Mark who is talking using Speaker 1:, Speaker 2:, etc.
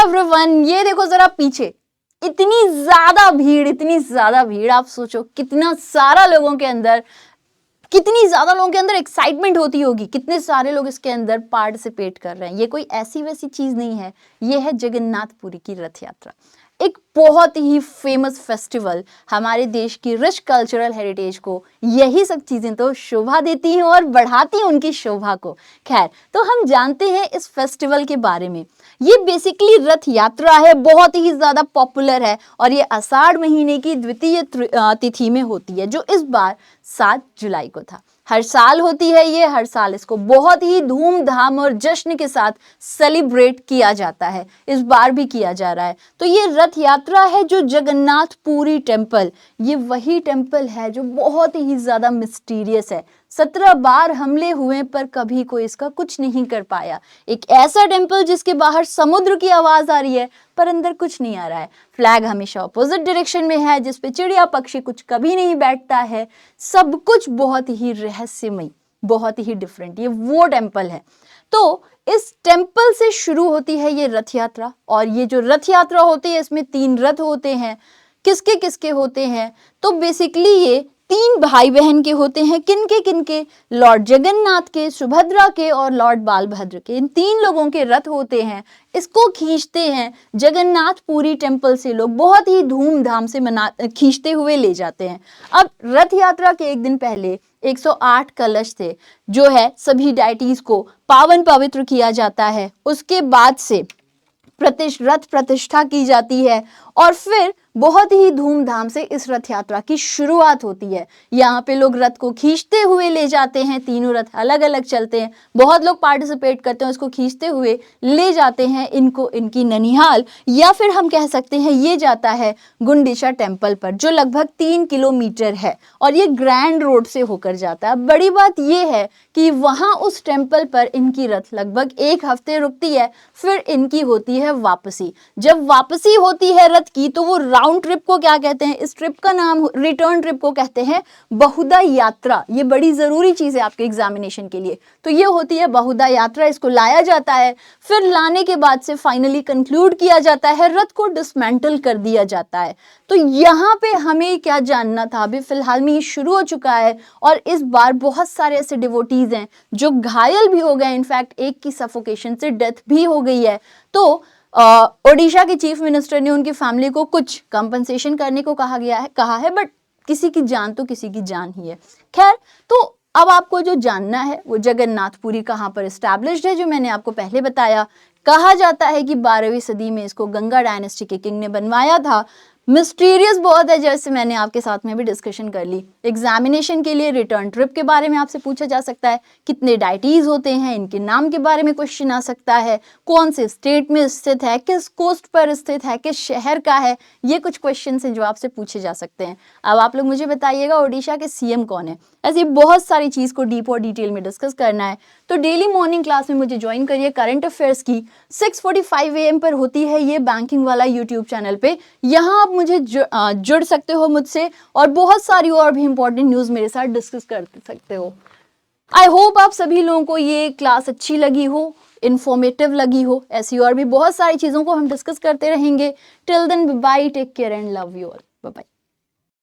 Speaker 1: Everyone, ये देखो जरा पीछे, इतनी ज्यादा भीड़, आप सोचो कितना सारा लोगों के अंदर, कितनी ज्यादा लोगों के अंदर एक्साइटमेंट होती होगी, कितने सारे लोग इसके अंदर पार्टिसिपेट कर रहे हैं। ये कोई ऐसी वैसी चीज नहीं है, ये है जगन्नाथपुरी की रथ यात्रा, एक बहुत ही फेमस फेस्टिवल। हमारे देश की रिच कल्चरल हेरिटेज को यही सब चीजें तो शोभा देती हैं और बढ़ाती हैं उनकी शोभा को। खैर, तो हम जानते हैं इस फेस्टिवल के बारे में। ये बेसिकली रथ यात्रा है, बहुत ही ज्यादा पॉपुलर है और ये आषाढ़ महीने की द्वितीय तिथि में होती है, जो इस बार 7 जुलाई को था। हर साल होती है ये, हर साल इसको बहुत ही धूमधाम और जश्न के साथ सेलिब्रेट किया जाता है, इस बार भी किया जा रहा है। तो ये रथ यात्रा है जो जगन्नाथपुरी टेम्पल, ये वही टेम्पल है जो बहुत ही ज्यादा मिस्टीरियस है। 17 बार हमले हुए पर कभी कोई इसका कुछ नहीं कर पाया। एक ऐसा टेम्पल जिसके बाहर समुद्र की आवाज आ रही है पर अंदर कुछ नहीं आ रहा है। फ्लैग हमेशा ऑपोजिट डायरेक्शन में है, जिसपे चिड़िया पक्षी कुछ कभी नहीं बैठता है। सब कुछ बहुत ही रहस्यमय, बहुत ही डिफरेंट, ये वो टेम्पल है। तो इस टेम्पल से शुरू होती है ये रथ यात्रा, और ये जो रथ यात्रा होती है इसमें 3 रथ होते हैं। किसके किसके होते हैं? तो बेसिकली ये 3 भाई बहन के होते हैं। किनके किनके? लॉर्ड जगन्नाथ के, सुभद्रा के और लॉर्ड बालभद्र के। इन 3 लोगों के रथ होते हैं। इसको खींचते हैं जगन्नाथपुरी टेम्पल से लोग, बहुत ही धूमधाम से खींचते हुए ले जाते हैं। अब रथ यात्रा के एक दिन पहले 108 कलश से जो है सभी डाइटीज को पावन पवित्र किया जाता है। उसके बाद से रथ प्रतिष्ठा की जाती है और फिर बहुत ही धूमधाम से इस रथ यात्रा की शुरुआत होती है। यहाँ पे लोग रथ को खींचते हुए ले जाते हैं, तीनों रथ अलग अलग चलते हैं, बहुत लोग पार्टिसिपेट करते हैं, उसको खींचते हुए ले जाते हैं इनको इनकी ननिहाल, या फिर हम कह सकते हैं ये जाता है गुंडीचा टेम्पल पर, जो लगभग 3 किलोमीटर है और ये ग्रैंड रोड से होकर जाता है। बड़ी बात ये है कि वहाँ उस टेम्पल पर इनकी रथ लगभग 1 हफ्ते रुकती है, फिर इनकी होती है वापसी। जब वापसी होती है रथ की तो वो राउंड ट्रिप को क्या कहते हैं? इस ट्रिप का नाम, रिटर्न ट्रिप को कहते हैं बहुधा यात्रा। ये बड़ी जरूरी चीज है आपके एग्जामिनेशन के लिए। तो ये होती है बहुधा यात्रा, इसको लाया जाता है, फिर लाने के बाद से फाइनली कंक्लूड किया जाता है, रथ को डिसमेंटल कर दिया जाता है। तो यहाँ पे हमें क्या जानना था? अभी फिलहाल में ये शुरू हो चुका है और इस बार बहुत सारे ऐसे डिवोटीज हैं जो घायल भी हो गए, इनफैक्ट एक की सफोकेशन से डेथ भी हो गई है। तो ओडिशा के चीफ मिनिस्टर ने उनकी फैमिली को कुछ कंपनसेशन करने को कहा है, बट किसी की जान तो किसी की जान ही है। खैर, तो अब आपको जो जानना है वो जगन्नाथपुरी कहाँ पर एस्टैब्लिश्ड है, जो मैंने आपको पहले बताया। कहा जाता है कि 12वीं सदी में इसको गंगा डायनेस्टी के किंग ने बनवाया था। मिस्टीरियस बहुत है, जैसे मैंने आपके साथ में भी डिस्कशन कर ली। एग्जामिनेशन के लिए रिटर्न ट्रिप के बारे में आपसे पूछा जा सकता है, कितने डाइटीज होते हैं, इनके नाम के बारे में क्वेश्चन आ सकता है, कौन से स्टेट में स्थित है, किस कोस्ट पर स्थित है, किस शहर का है, ये कुछ क्वेश्चन हैं जो आपसे पूछे जा सकते हैं। अब आप लोग मुझे बताइएगा ओडिशा के सीएम कौन है। ऐसी बहुत सारी चीज को डीप और डिटेल में डिस्कस करना है तो डेली मॉर्निंग क्लास में मुझे ज्वाइन करिए। करंट अफेयर्स की 6:45 AM पर होती है ये बैंकिंग वाला यूट्यूब चैनल पे। यहाँ आप मुझे जुड़ सकते हो मुझसे और बहुत सारी और भी इंपॉर्टेंट न्यूज मेरे साथ डिस्कस कर सकते हो। आई होप आप सभी लोगों को ये क्लास अच्छी लगी हो, इंफॉर्मेटिव लगी हो। ऐसी और भी बहुत सारी चीजों को हम डिस्कस करते रहेंगे। Till then bye, take care and love you all, bye bye.